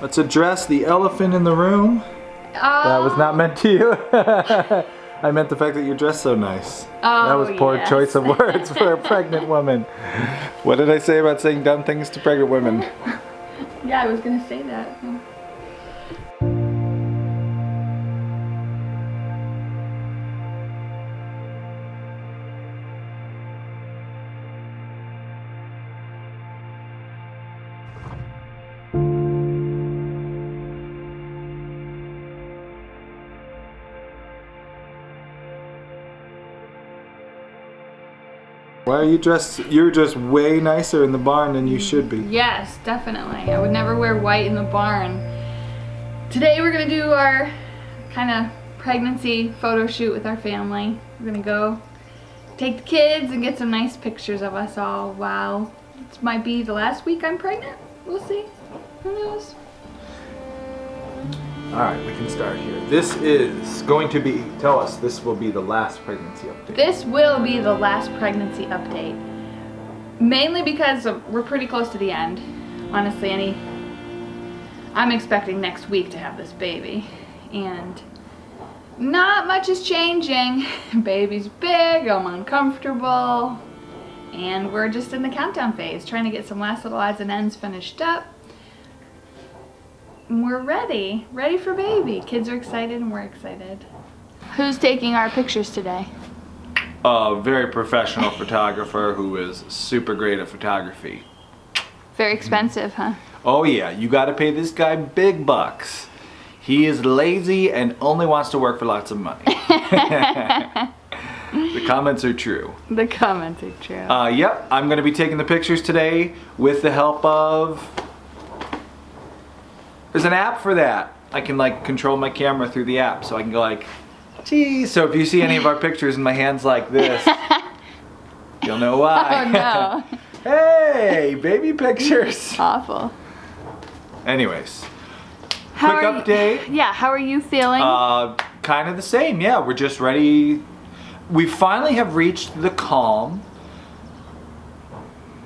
Let's address the elephant in the room. That was not meant to you. I meant the fact that you're dressed so nice. Oh, that was poor choice of words for a pregnant woman. What did I say about saying dumb things to pregnant women? Yeah, I was gonna say that. Why are you dressed? You're just way nicer in the barn than you should be. Yes, definitely. I would never wear white in the barn. Today we're gonna do our kind of pregnancy photo shoot with our family. We're gonna go take the kids and get some nice pictures of us all. Wow, this might be the last week I'm pregnant. We'll see. Who knows? Alright, we can start here. This is going to be, tell us, this will be the last pregnancy update. This will be the last pregnancy update. Mainly because we're pretty close to the end. Honestly, I'm expecting next week to have this baby. And not much is changing. Baby's big, I'm uncomfortable. And we're just in the countdown phase, trying to get some last little odds and ends finished up. We're ready for baby. Kids are excited and we're excited. Who's taking our pictures today? A very professional photographer who is super great at photography. Very expensive, huh? Oh yeah, you gotta pay this guy big bucks. He is lazy and only wants to work for lots of money. The comments are true. The comments are true. Yep, I'm gonna be taking the pictures today with the help of... There's an app for that. I can like control my camera through the app, so I can go like, geez. So if you see any of our pictures and my hand's like this, you'll know why. Oh no. Hey, baby pictures. Awful. Anyways, quick update. Yeah, how are you feeling? Kind of the same. Yeah, we're just ready. We finally have reached the calm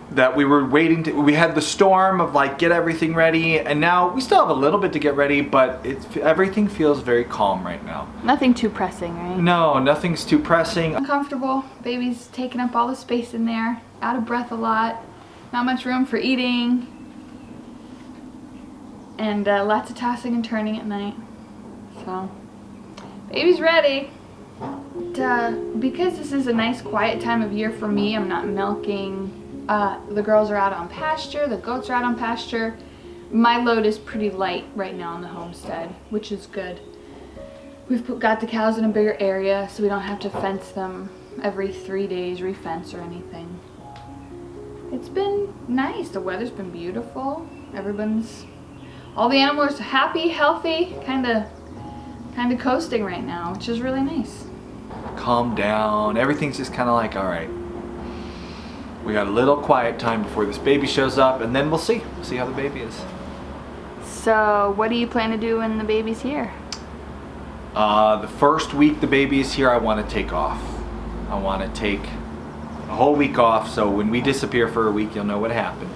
that we were waiting to. We had the storm of like get everything ready, and now we still have a little bit to get ready, but everything feels very calm right now. Nothing too pressing, right? No, nothing's too pressing. Uncomfortable. Baby's taking up all the space in there. Out of breath a lot. Not much room for eating. And lots of tossing and turning at night. So, baby's ready. Because this is a nice quiet time of year for me, I'm not milking. The girls are out on pasture, the goats are out on pasture. My load is pretty light right now on the homestead, which is good. We've got the cows in a bigger area, so we don't have to fence them every 3 days, re-fence or anything. It's been nice. The weather's been beautiful. All the animals are happy, healthy, kind of coasting right now, which is really nice. Calm down. Everything's just kind of like, all right. We got a little quiet time before this baby shows up, and then we'll see. We'll see how the baby is. So, what do you plan to do when the baby's here? The first week the baby is here, I want to take off. I want to take a whole week off, so when we disappear for a week, you'll know what happened.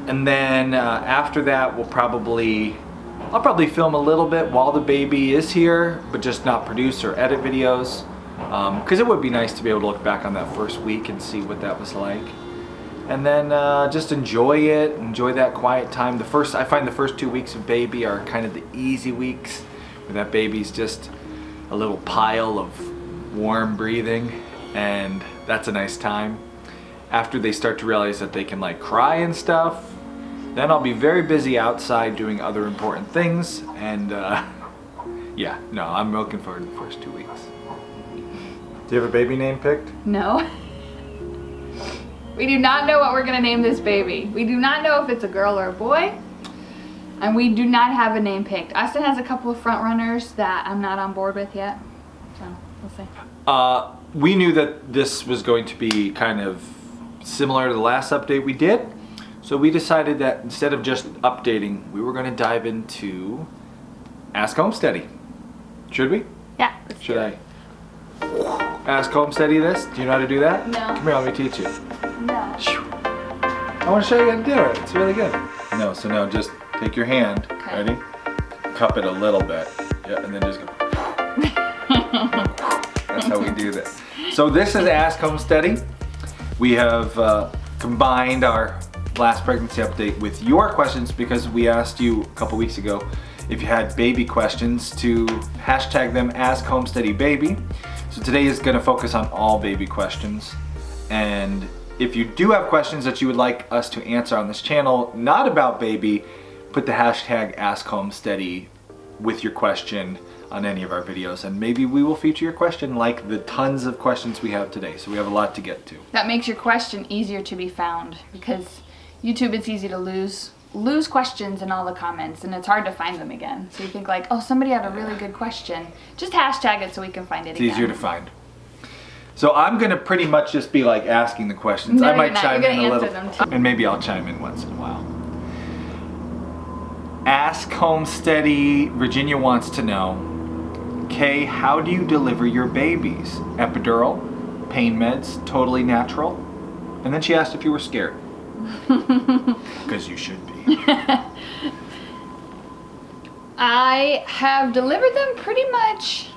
And then after that, I'll probably film a little bit while the baby is here, but just not produce or edit videos. Because it would be nice to be able to look back on that first week and see what that was like. And then just enjoy it, enjoy that quiet time. I find the first 2 weeks of baby are kind of the easy weeks, where that baby's just a little pile of warm breathing, and that's a nice time. After they start to realize that they can like cry and stuff, then I'll be very busy outside doing other important things, and yeah, no, I'm looking forward to the first 2 weeks. Do you have a baby name picked? No. We do not know what we're gonna name this baby. We do not know if it's a girl or a boy. And we do not have a name picked. Austen has a couple of front runners that I'm not on board with yet. So, we'll see. We knew that this was going to be kind of similar to the last update we did. So we decided that instead of just updating, we were gonna dive into Ask Homesteady. Should we? Yeah. Should I ask Homesteady this? Do you know how to do that? No. Come here, let me teach you. No. I want to show you how to do it. It's really good. No, so no, just Take your hand. Okay. Ready? Cup it a little bit. Yeah, and then just go. That's how we do this. So this is Ask Homesteady. We have combined our last pregnancy update with your questions because we asked you a couple weeks ago if you had baby questions to hashtag them Ask Homesteady Baby. So today is going to focus on all baby questions. And if you do have questions that you would like us to answer on this channel, not about baby, put the hashtag Ask Homesteady with your question on any of our videos, and maybe we will feature your question like the tons of questions we have today. So we have a lot to get to. That makes your question easier to be found because YouTube, it's easy to lose questions in all the comments, and it's hard to find them again. So you think like, oh, somebody had a really good question. Just hashtag it so we can find it again. It's easier to find. So I'm gonna pretty much just be like asking the questions. No, I might you're not. chime You're in a gonna little, answer them too. and maybe I'll chime in once in a while. Ask Homesteady Virginia wants to know, Kay, how do you deliver your babies? Epidural, pain meds, totally natural? And then she asked if you were scared. Because you should be. I have delivered them pretty much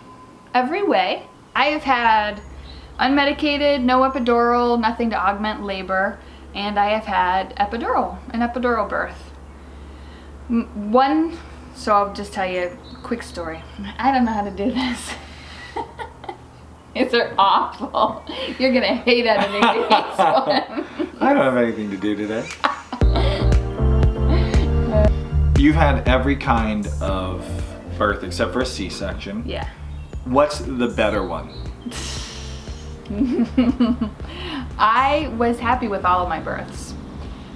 every way. I have had unmedicated, no epidural, nothing to augment labor, and I have had an epidural birth. So I'll just tell you a quick story. I don't know how to do this. These are awful. You're gonna hate editing these ones. I don't have anything to do today. You've had every kind of birth except for a C-section. Yeah. What's the better one? I was happy with all of my births.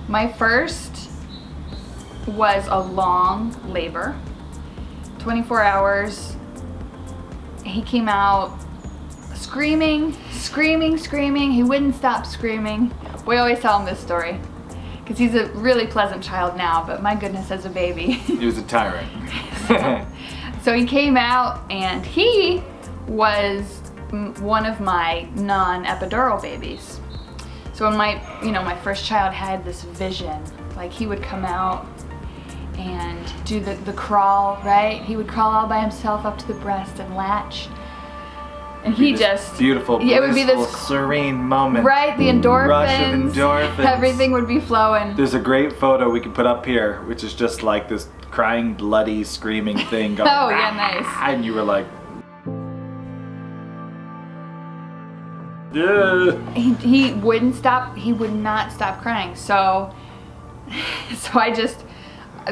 My first was a long labor, 24 hours. He came out screaming. He wouldn't stop screaming. We always tell him this story because he's a really pleasant child now, but my goodness, as a baby. He was a tyrant. So he came out and he was one of my non-epidural babies. So when my first child had this vision, like he would come out and do the crawl, right? He would crawl all by himself up to the breast and latch. And he just beautiful, yeah, it would be this serene moment. Right, the endorphins. Rush of endorphins. Everything would be flowing. There's a great photo we can put up here, which is just like this crying, bloody, screaming thing going. Oh yeah, nice. And you were like, yeah. He wouldn't stop. He would not stop crying. So I just,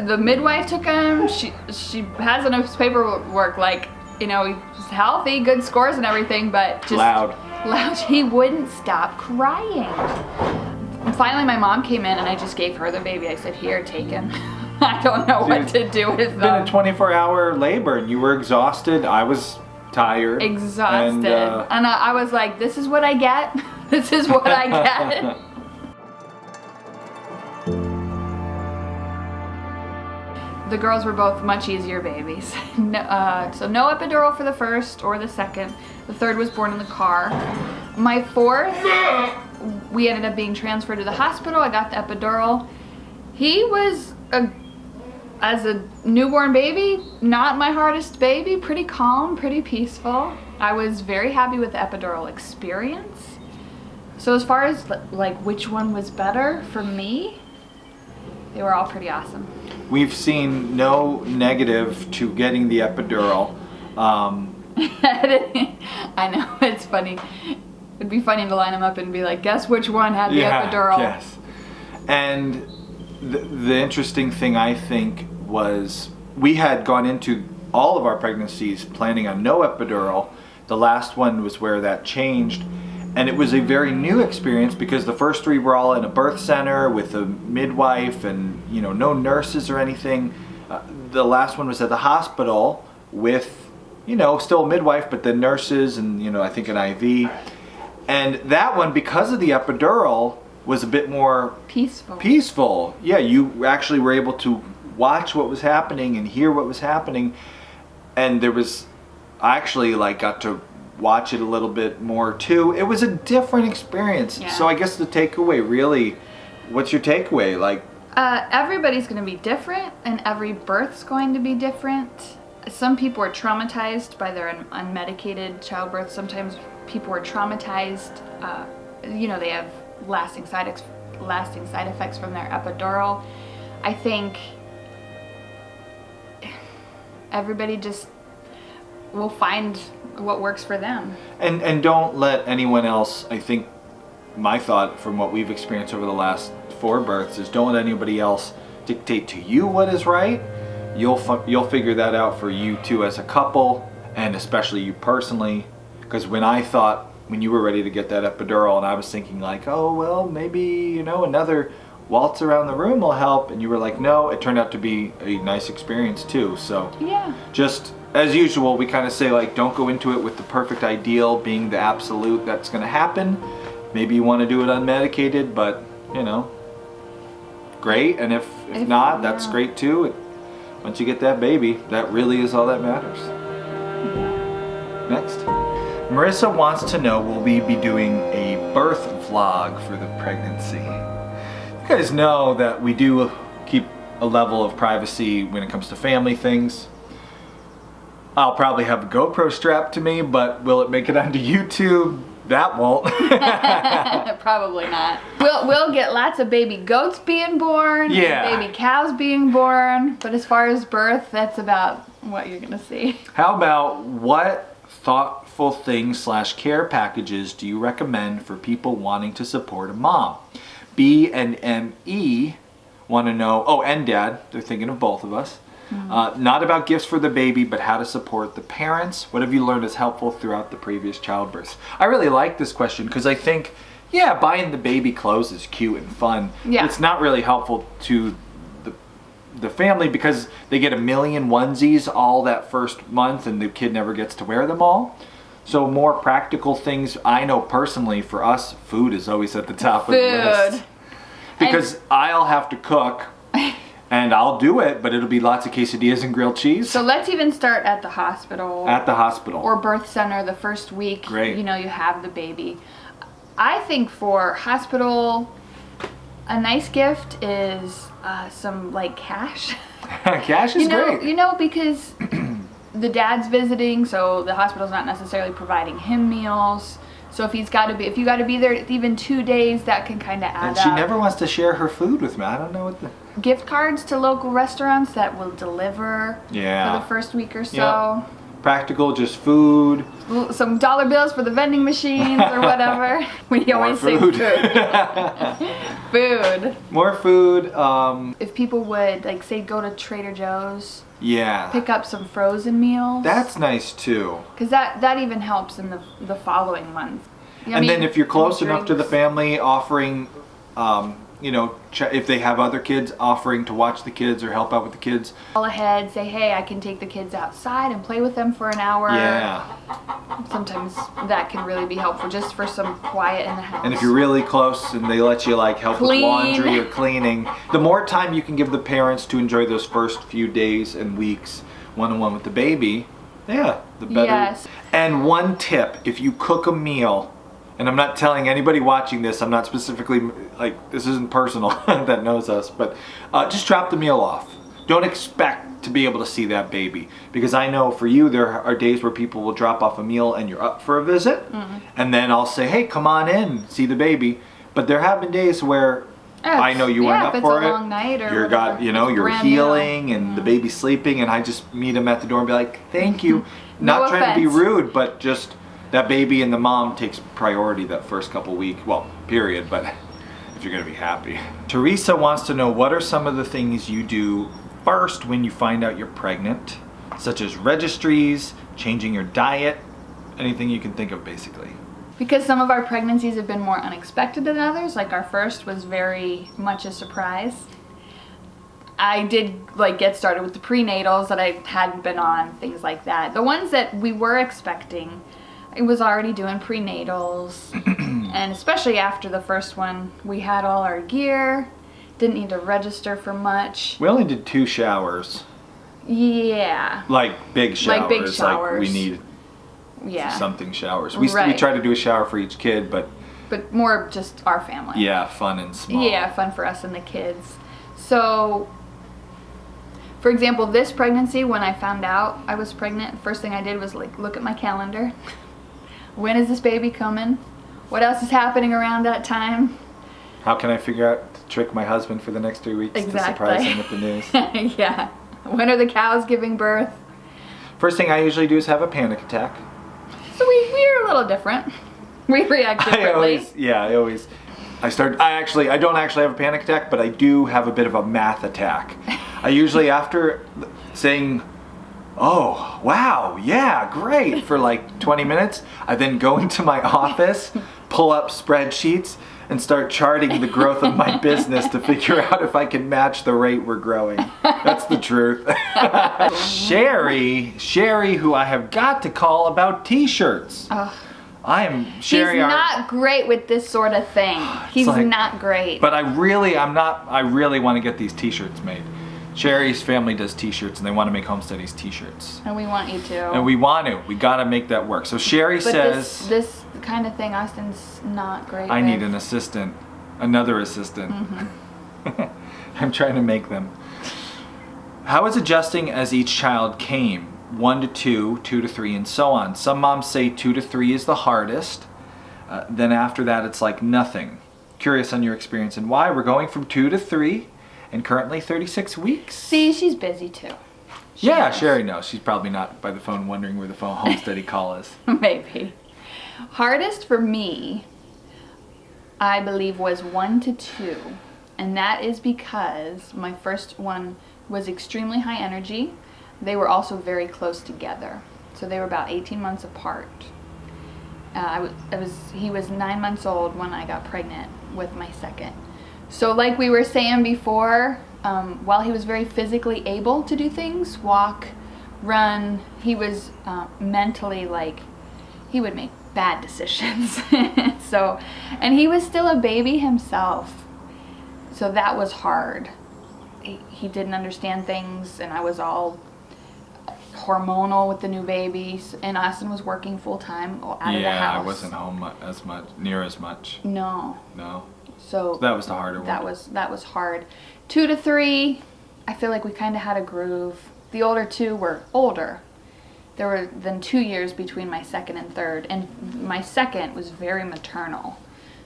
the midwife took him. She has enough paperwork, like, you know, he was healthy, good scores and everything, but just loud. He wouldn't stop crying. And finally, my mom came in and I just gave her the baby. I said, "Here, take him." I don't know what to do with them. It's been a 24-hour labor, and you were exhausted. I was tired. Exhausted. And I was like, "This is what I get. This is what I get." The girls were both much easier babies. So no epidural for the first or the second. The third was born in the car. My fourth, we ended up being transferred to the hospital. I got the epidural. He was, as a newborn baby, not my hardest baby. Pretty calm, pretty peaceful. I was very happy with the epidural experience. So as far as like which one was better for me, they were all pretty awesome. We've seen no negative to getting the epidural. I know, it's funny. It'd be funny to line them up and be like, guess which one had the epidural? Yes. And the interesting thing, I think, was we had gone into all of our pregnancies planning on no epidural. The last one was where that changed. And it was a very new experience because the first three were all in a birth center with a midwife and, you know, no nurses or anything. The last one was at the hospital with, you know, still a midwife, but the nurses and, you know, I think an IV. And that one, because of the epidural, was a bit more peaceful. Yeah, you actually were able to watch what was happening and hear what was happening. And there was, I actually like got to watch it a little bit more too. It was a different experience. Yeah. So I guess the takeaway really, what's your takeaway? Like, Everybody's going to be different, and every birth's going to be different. Some people are traumatized by their unmedicated childbirth. Sometimes people are traumatized. They have lasting side effects from their epidural. I think everybody just will find what works for them. And don't let anyone else, I think my thought from what we've experienced over the last 4 births is don't let anybody else dictate to you what is right. You'll figure that out for you two as a couple, and especially you personally. Because when you were ready to get that epidural, and I was thinking like, oh well, maybe another waltz around the room will help, and you were like, no, it turned out to be a nice experience too. So yeah, just as usual, we kind of say like, don't go into it with the perfect ideal being the absolute that's going to happen. Maybe you want to do it unmedicated, but great. And if not, that's great too. Once you get that baby, that really is all that matters. Next. Marissa wants to know, will we be doing a birth vlog for the pregnancy? You guys know that we do keep a level of privacy when it comes to family things. I'll probably have a GoPro strapped to me, but will it make it onto YouTube? That won't. Probably not. We'll get lots of baby goats being born, yeah, and baby cows being born, but as far as birth, that's about what you're gonna see. How about what thoughtful things / care packages do you recommend for people wanting to support a mom? B and ME want to know, and Dad, they're thinking of both of us. Not about gifts for the baby, but how to support the parents. What have you learned is helpful throughout the previous childbirths? I really like this question because I think, buying the baby clothes is cute and fun. Yeah. It's not really helpful to the family because they get a million onesies all that first month and the kid never gets to wear them all. So more practical things. I know personally for us, food is always at the top of the list. Because I'll have to cook. And I'll do it, but it'll be lots of quesadillas and grilled cheese. So let's even start at the hospital. At the hospital. Or birth center the first week. Great. You have the baby. I think for hospital, a nice gift is some cash. Cash is great. Because the dad's visiting, so the hospital's not necessarily providing him meals. So if you got to be there even 2 days, that can kind of add up. And she never wants to share her food with me. I don't know what the... Gift cards to local restaurants that will deliver for the first week or so. Yep. Practical, just food. Some dollar bills for the vending machines or whatever. We always say food. Food. More food. If people would, say, go to Trader Joe's. Yeah. Pick up some frozen meals. That's nice too. Because that even helps in the following month. Then if you're close enough to the family, offering, if they have other kids, offering to watch the kids or help out with the kids. Call ahead, say, hey, I can take the kids outside and play with them for an hour. Yeah. Sometimes that can really be helpful just for some quiet in the house. And if you're really close and they let you help with laundry or cleaning, the more time you can give the parents to enjoy those first few days and weeks one-on-one with the baby, the better. Yes. And one tip, if you cook a meal, and I'm not telling anybody watching this, I'm not specifically, this isn't personal that knows us, but just drop the meal off. Don't expect to be able to see that baby. Because I know for you, there are days where people will drop off a meal and you're up for a visit. Mm-hmm. And then I'll say, hey, come on in, see the baby. But there have been days where I know you weren't up for it. If it's a long night or you're healing and the baby's sleeping, and I just meet him at the door and be like, thank you. Not trying to be rude, but just that baby and the mom takes priority that first couple weeks, period, but if you're gonna be happy. Teresa wants to know, what are some of the things you do first when you find out you're pregnant, such as registries, changing your diet, anything you can think of basically. Because some of our pregnancies have been more unexpected than others, our first was very much a surprise. I did get started with the prenatals that I hadn't been on, things like that. The ones that we were expecting, I was already doing prenatals, and especially after the first one, we had all our gear, didn't need to register for much. We only did 2 showers. Yeah. Big showers. Big showers. We need something showers. We Right. try to do a shower for each kid, but more just our family. yeah, fun and small. Yeah, fun for us and the kids. So, for example, this pregnancy, when I found out I was pregnant, the first thing I did was like look at my calendar. When is this baby coming? What else is happening around that time? How can I figure out to trick my husband for the next 3 weeks to surprise him with the news? Yeah. When are the cows giving birth? First thing I usually do is have a panic attack. So we're a little different. We react differently. I don't actually have a panic attack, but I do have a bit of a math attack. I usually, after saying, oh, wow, yeah, great, for like 20 minutes, I then go into my office, pull up spreadsheets, and start charting the growth of my business to figure out if I can match the rate we're growing. That's the truth. Sherry, who I have got to call about t-shirts. He's not great with this sort of thing. He's not great. But I really want to get these t-shirts made. Sherry's family does t-shirts and they want to make Homesteady's t-shirts. And we want you to. And we got to make that work. So Sherry says... This kind of thing, Austen's not great I with. need an assistant. Another assistant. Mm-hmm. I'm trying to make them. How is adjusting as each child came? 1 to 2, 2 to 3, and so on. Some moms say 2 to 3 is the hardest. Then after that, it's like nothing. Curious on your experience and why. We're going from 2 to 3 and currently 36 weeks. See, she's busy too. Sherry knows. She's probably not by the phone wondering where the phone Homesteady call is. Maybe. Hardest for me, I believe, was 1 to 2. And that is because my first one was extremely high energy. They were also very close together. So they were about 18 months apart. He was 9 months old when I got pregnant with my second. So like we were saying before, while he was very physically able to do things, walk, run, he was mentally he would make bad decisions. And he was still a baby himself. So that was hard. He didn't understand things, and I was all hormonal with the new babies, and Austen was working full time out of the house. Yeah, I wasn't home near as much. No. So that was the harder one. That was hard. 2 to 3, I feel like we kind of had a groove. The older two were older. There were then 2 years between my second and third, and my second was very maternal.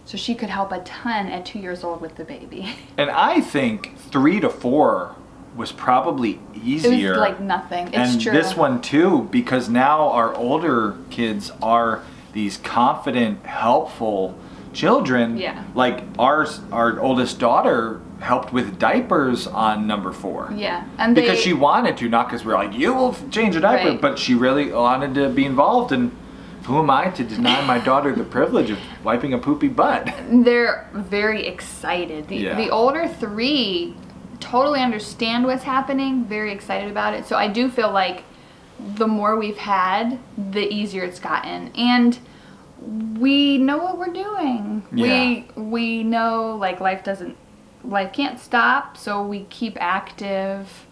So she could help a ton at 2 years old with the baby. And I think 3 to 4 was probably easier. It was like nothing. It's true. And this one too, because now our older kids are these confident, helpful children. Yeah. Like our oldest daughter helped with diapers on number 4. Yeah. And because she wanted to, not because we're like, you will change a diaper, right. But she really wanted to be involved, and who am I to deny my daughter the privilege of wiping a poopy butt? They're very excited. The older 3 totally understand what's happening, very excited about it. So I do feel like the more we've had, the easier it's gotten. And we know what we're doing. Yeah. We know life can't stop, so we keep active,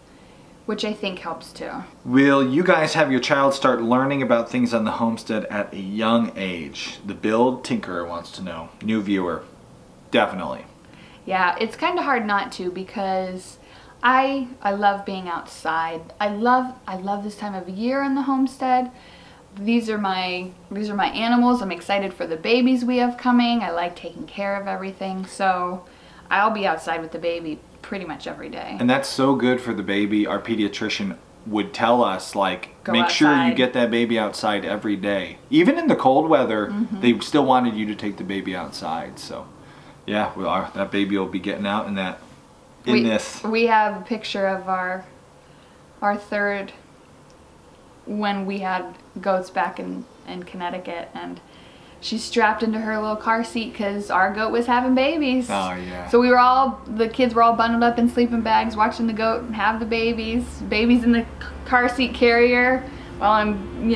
which I think helps too. Will you guys have your child start learning about things on the homestead at a young age? The Build Tinkerer wants to know. New viewer. Definitely. Yeah, it's kind of hard not to, because I love being outside. I love this time of year in the homestead. These are my animals. I'm excited for the babies we have coming. I like taking care of everything. So I'll be outside with the baby pretty much every day. And that's so good for the baby. Our pediatrician would tell us, like, Go make outside. sure you get that baby outside every day. Even in the cold weather, they still wanted you to take the baby outside. So yeah, that baby will be getting out this. We have a picture of our third when we had goats back in Connecticut, and she's strapped into her little car seat because our goat was having babies. Oh yeah. So the kids were all bundled up in sleeping bags watching the goat have the babies in the car seat carrier while I'm,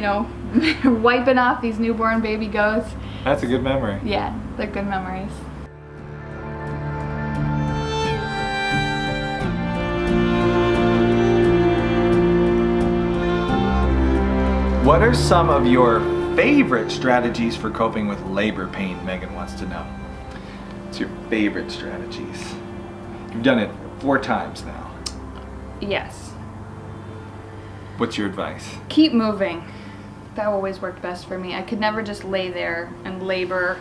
wiping off these newborn baby goats. That's a good memory. Yeah, they're good memories. What are some of your favorite strategies for coping with labor pain? Megan wants to know. What's your favorite strategies? You've done it 4 times now. Yes. What's your advice? Keep moving. That always worked best for me. I could never just lay there and labor,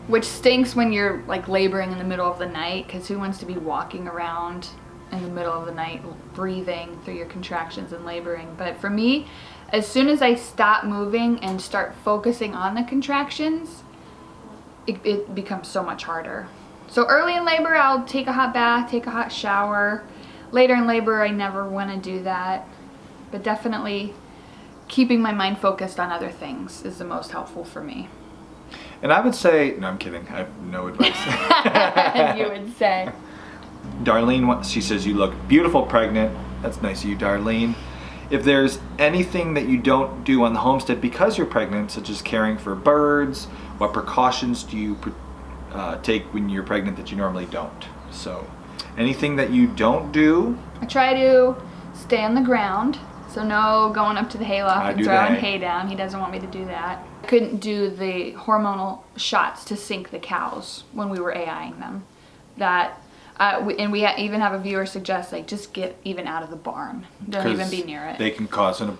which stinks when you're like laboring in the middle of the night, because who wants to be walking around in the middle of the night breathing through your contractions and laboring? But for me, as soon as I stop moving and start focusing on the contractions, it becomes so much harder. So early in labor, I'll take a hot bath, take a hot shower. Later in labor, I never want to do that. But definitely keeping my mind focused on other things is the most helpful for me. And I would say, no, I'm kidding. I have no advice. You would say. Darlene, she says, you look beautiful pregnant. That's nice of you, Darlene. If there's anything that you don't do on the homestead because you're pregnant, such as caring for birds, what precautions do you take when you're pregnant that you normally don't? So, anything that you don't do? I try to stay on the ground. So no going up to the hayloft and throwing hay down. He doesn't want me to do that. I couldn't do the hormonal shots to sink the cows when we were AIing them. And we even have a viewer suggest, like, just get even out of the barn. Don't even be near it. They can cause an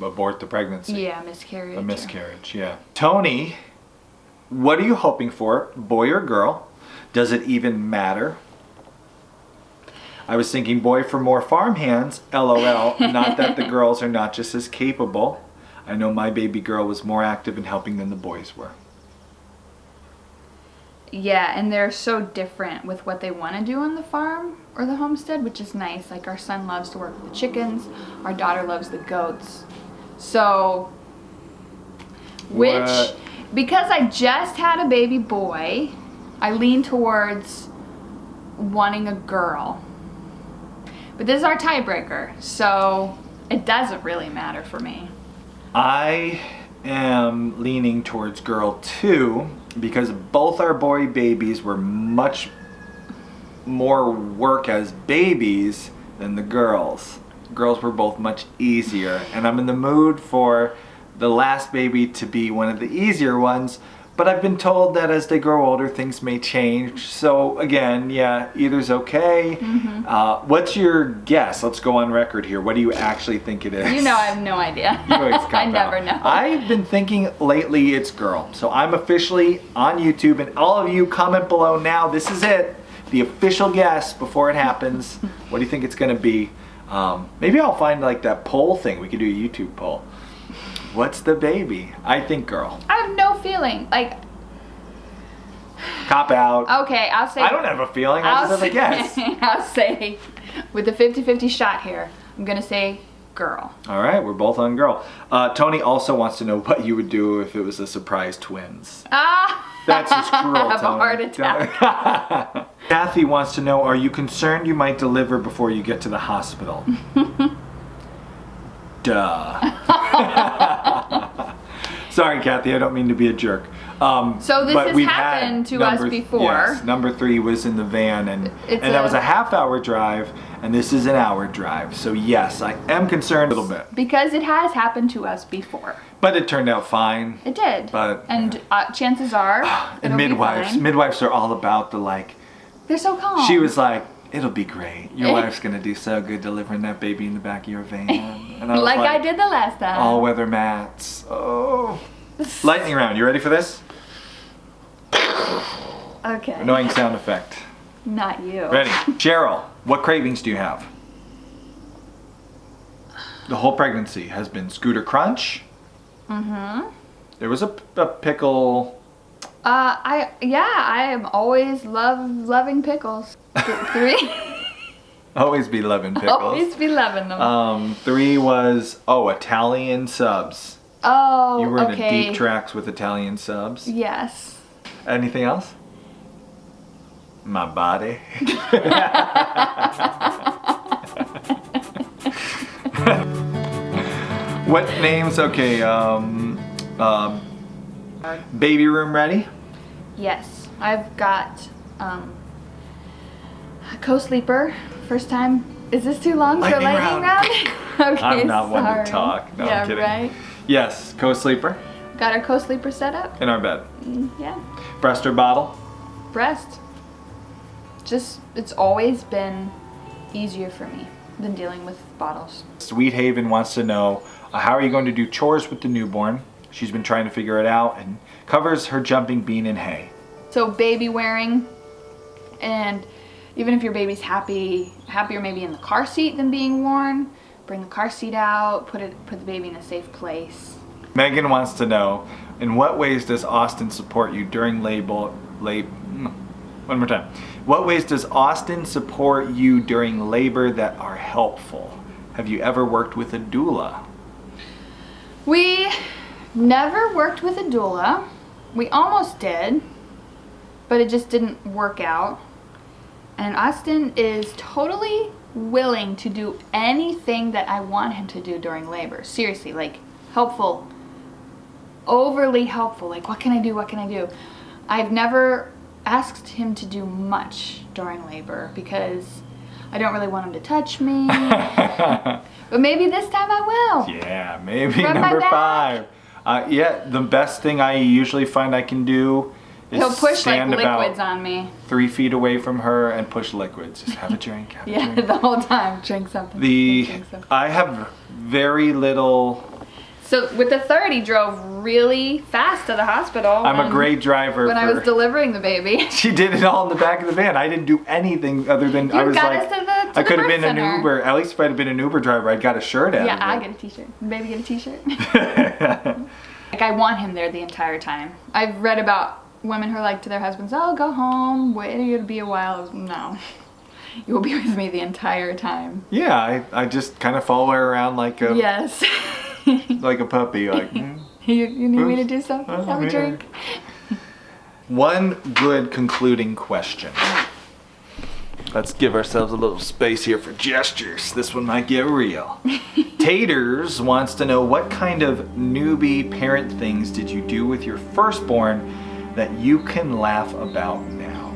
abort the pregnancy. Yeah, miscarriage. A miscarriage, yeah. Tony, what are you hoping for, boy or girl? Does it even matter? I was thinking boy for more farm hands, LOL. Not that the girls are not just as capable. I know my baby girl was more active in helping than the boys were. Yeah, and they're so different with what they want to do on the farm or the homestead, which is nice. Like, our son loves to work with the chickens. Our daughter loves the goats. So, because I just had a baby boy, I lean towards wanting a girl. But this is our tiebreaker, so it doesn't really matter for me. I am leaning towards girl too, because both our boy babies were much more work as babies than the girls. Girls were both much easier, and I'm in the mood for the last baby to be one of the easier ones, but I've been told that as they grow older, things may change. So again, yeah, either's okay. Mm-hmm. What's your guess? Let's go on record here. What do you actually think it is? You know, I have no idea. You always cop I never know. I've been thinking lately it's girl. So I'm officially on YouTube, and all of you comment below now. This is it. The official guess before it happens. What do you think it's going to be? Maybe I'll find like that poll thing. We could do a YouTube poll. What's the baby? I think girl. I have no feeling. Like, cop out. Okay, I'll say. I don't have a feeling. I just have a guess. I'll say, with the 50-50 shot here, I'm gonna say girl. All right, we're both on girl. Tony also wants to know what you would do if it was a surprise twins. That's just cruel, I have Tony. a heart attack. Kathy wants to know, are you concerned you might deliver before you get to the hospital? Duh. Sorry, Kathy, I don't mean to be a jerk. So this has happened to us before. Yes, number 3 was in the van, and that was a half-hour drive, and this is an hour drive. So yes, I am concerned a little bit. Because it has happened to us before. But it turned out fine. It did. But and chances are, and midwives are all about the like. They're so calm. She was like, "It'll be great. Your wife's gonna do so good delivering that baby in the back of your van." And I was like I did the last time. All weather mats. Oh. Lightning round. You ready for this? Okay. Annoying sound effect. Not you. Ready. Cheryl, what cravings do you have? The whole pregnancy has been Scooter Crunch. Mm-hmm. There was a pickle. I am always loving pickles. 3. Always be loving pickles. Always be loving them. 3 was, Italian subs. Oh, You were in a deep tracks with Italian subs. Yes. Anything else? My body. What names? Okay. Baby room ready? Yes, I've got a co-sleeper. First time. Is this too long for lightning round? Okay, I'm not one to talk. No, I'm kidding. Right. Yes, co-sleeper. Got our co-sleeper set up. In our bed. Yeah. Breast or bottle? Breast. it's always been easier for me than dealing with bottles. Sweet Haven wants to know, how are you going to do chores with the newborn? She's been trying to figure it out and covers her jumping bean in hay. So baby wearing, and even if your baby's happier maybe in the car seat than being worn, bring the car seat out, put the baby in a safe place. Megan wants to know, in what ways does Austen support you during one more time. What ways does Austen support you during labor that are helpful? Have you ever worked with a doula? We never worked with a doula. We almost did, but it just didn't work out. And Austen is totally willing to do anything that I want him to do during labor. Seriously, like helpful, overly helpful. Like, what can I do? What can I do? I've never asked him to do much during labor because I don't really want him to touch me. But maybe this time I will. Yeah, maybe Rub my number back. 5. Yeah, the best thing I usually find I can do is He'll push like stand liquids about on me. 3 feet away from her and push liquids. Just have a drink, have a Yeah, drink. the whole time. Drink something. Drink something. I have very little. So with the 3rd, he drove really fast to the hospital. I'm a great driver. When I was delivering the baby. She did it all in the back of the van. I didn't do anything other than I was got like, us to the I could have birth been an center. Uber. At least if I'd have been an Uber driver, I'd got a shirt out. Yeah, of I it. get a t-shirt. The baby get a t-shirt. Like, I want him there the entire time. I've read about women who are like to their husbands, oh, go home, wait, it'll be a while. No. You will be with me the entire time. Yeah, I just kind of follow her around like a Yes. like a puppy. Like, You need me to do something? Oh, Have a yeah. drink? One good concluding question. Let's give ourselves a little space here for gestures. This one might get real. Taters wants to know, what kind of newbie parent things did you do with your firstborn that you can laugh about now?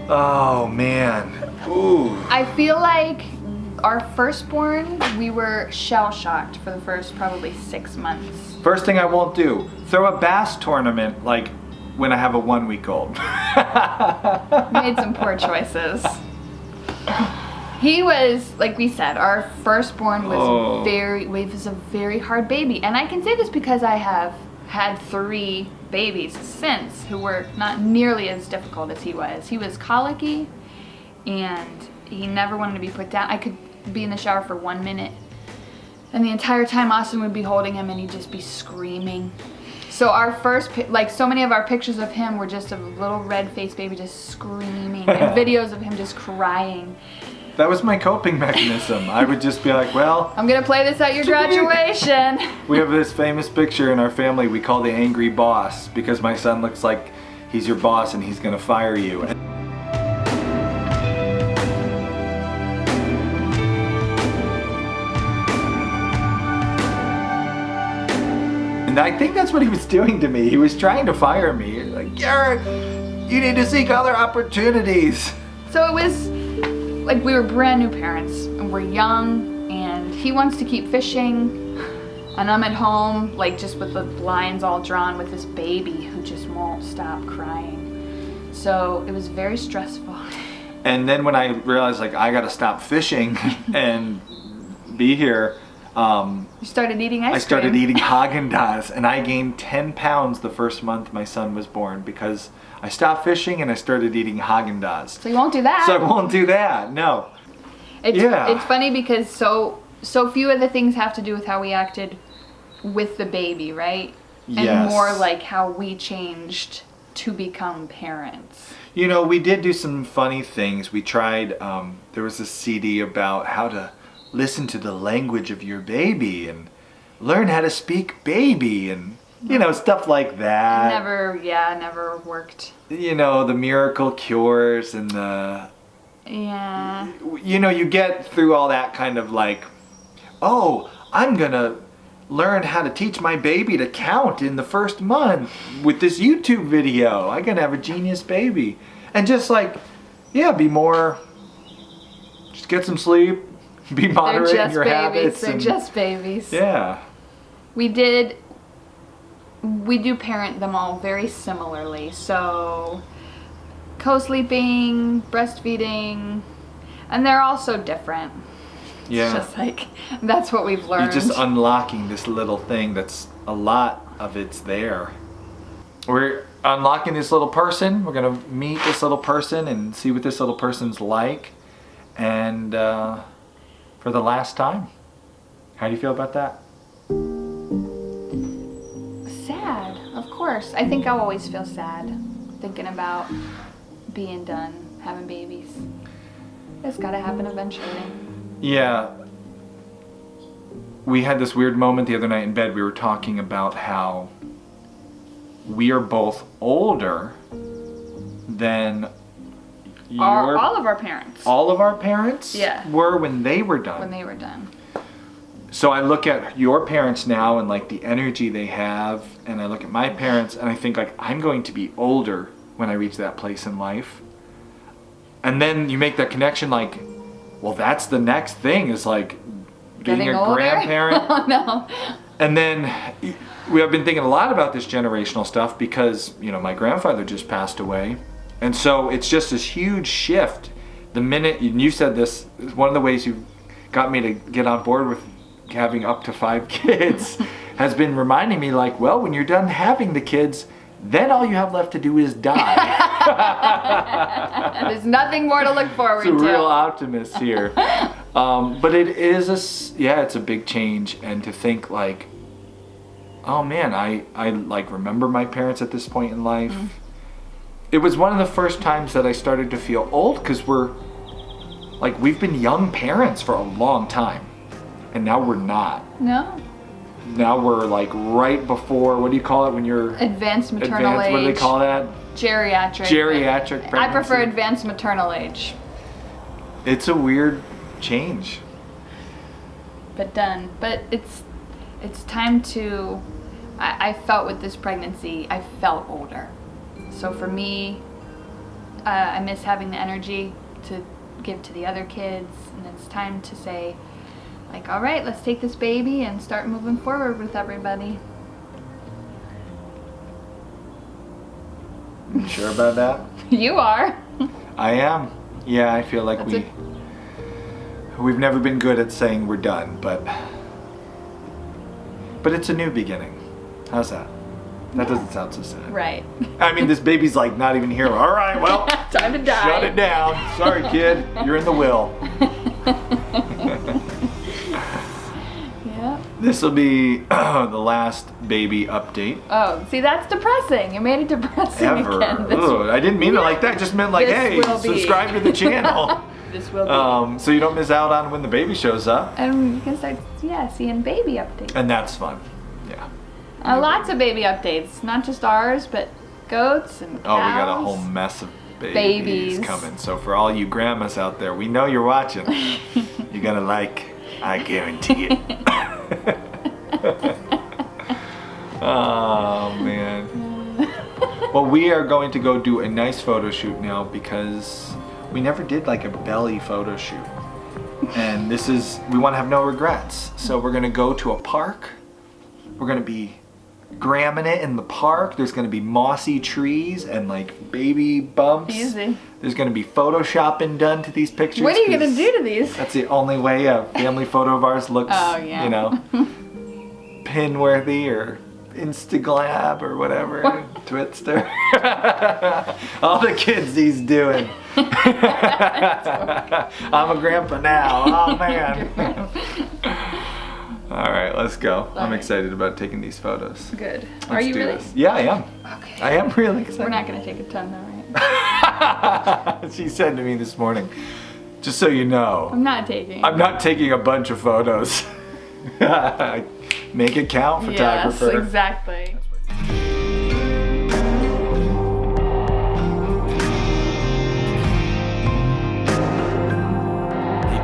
Oh man. Ooh. I feel like our firstborn, we were shell-shocked for the first probably 6 months. First thing I won't do, throw a bass tournament like when I have a 1-week-old. Made some poor choices. He was, like we said, our firstborn was was a very hard baby. And I can say this because I have had 3 babies since who were not nearly as difficult as he was. He was colicky and he never wanted to be put down. I could be in the shower for 1 minute and the entire time Austen would be holding him and he'd just be screaming. So our first, like so many of our pictures of him were just a little red-faced baby just screaming and videos of him just crying. That was my coping mechanism. I would just be like, well, I'm gonna play this at your graduation. we have this famous picture in our family we call the angry boss because my son looks like he's your boss and he's gonna fire you. And I think that's what he was doing to me. He was trying to fire me. Like, you need to seek other opportunities. So it was like we were brand new parents and we're young and he wants to keep fishing and I'm at home like just with the blinds all drawn with this baby who just won't stop crying. So it was very stressful. And then when I realized like I gotta stop fishing and be here, You started eating ice cream. I started eating Haagen-Dazs and I gained 10 pounds the first month my son was born because I stopped fishing and I started eating Haagen-Dazs. So you won't do that. So I won't do that, no. It's funny because so few of the things have to do with how we acted with the baby, right? And Yes. more like how we changed to become parents. You know, we did do some funny things. We tried, there was a CD about how to listen to the language of your baby and learn how to speak baby and, you know, stuff like that. Never worked. You know, the miracle cures and the... Yeah. You know, you get through all that kind of like, oh, I'm gonna learn how to teach my baby to count in the first month with this YouTube video. I'm gonna have a genius baby. And just like, yeah, be more, just get some sleep, be moderate in your habits. They're just babies. Yeah. We do parent them all very similarly. So co-sleeping, breastfeeding, and they're all so different. Yeah. It's just like, that's what we've learned. You're just unlocking this little thing that's a lot of it's there. We're unlocking this little person. We're gonna meet this little person and see what this little person's like. And for the last time. How do you feel about that? Sad, of course. I think I'll always feel sad thinking about being done, having babies. It's gotta happen eventually. Yeah. We had this weird moment the other night in bed. We were talking about how we are both older than All of our parents. all of our parents Yeah. were when they were done. When they were done. So I look at your parents now and like the energy they have, and I look at my parents and I think like I'm going to be older when I reach that place in life. And then you make that connection like, well, that's the next thing is like being Getting a older? grandparent. Oh no. And then we have been thinking a lot about this generational stuff because, you know, my grandfather just passed away. And so it's just this huge shift. The minute, and you said this, one of the ways you got me to get on board with having up to 5 kids has been reminding me like, well, when you're done having the kids, then all you have left to do is die. There's nothing more to look forward It's a to. real optimist here. But it is it's a big change. And to think like, oh man, I like remember my parents at this point in life. Mm. It was one of the first times that I started to feel old because we've been young parents for a long time. And now we're not. No. Now we're like right before, what do you call it when you're... Advanced maternal age. What do they call that? Geriatric. Geriatric pregnancy. I prefer advanced maternal age. It's a weird change. But done. But it's time to... I felt with this pregnancy, I felt older. So for me, I miss having the energy to give to the other kids. And it's time to say... like, all right, let's take this baby and start moving forward with everybody. You sure about that? You are. I am. Yeah, I feel like we've never been good at saying we're done, but it's a new beginning. How's that? That doesn't sound so sad. Right. I mean, this baby's like not even here. All right, well, time to die. Shut it down. Sorry, kid. You're in the will. This will be the last baby update. Oh, see, that's depressing. You made it depressing Ever. again. Ugh, I didn't mean it like that. I just meant like, hey, subscribe to the channel. This will be. So you don't miss out on when the baby shows up. And you can start, seeing baby updates. And that's fun. Yeah. Lots of baby updates. Not just ours, but goats and cows. Oh, we got a whole mess of babies coming. So for all you grandmas out there, we know you're watching. You're going to like... I guarantee it. Oh man. Well, we are going to go do a nice photo shoot now because we never did like a belly photo shoot. And we want to have no regrets. So we're going to go to a park. We're going to be gramming it in the park. There's going to be mossy trees and like baby bumps. Easy. There's going to be photoshopping done to these pictures. What are you going to do to these? That's the only way a family photo of ours looks, you know, pin-worthy or Instaglab or whatever, Twitster. All the kids he's doing. I'm a grandpa now. Oh, man. All right, let's go. I'm excited about taking these photos. Good. Are you really? Yeah, I am. Okay. I am really excited. We're not going to take a ton though, right? She said to me this morning, just so you know. I'm not taking. I'm not taking a bunch of photos. Make it count, photographer. Yes, exactly.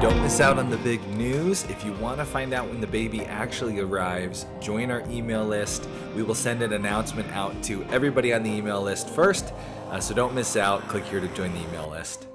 Don't miss out on the big news. If you want to find out when the baby actually arrives, join our email list. We will send an announcement out to everybody on the email list first. So don't miss out. Click here to join the email list.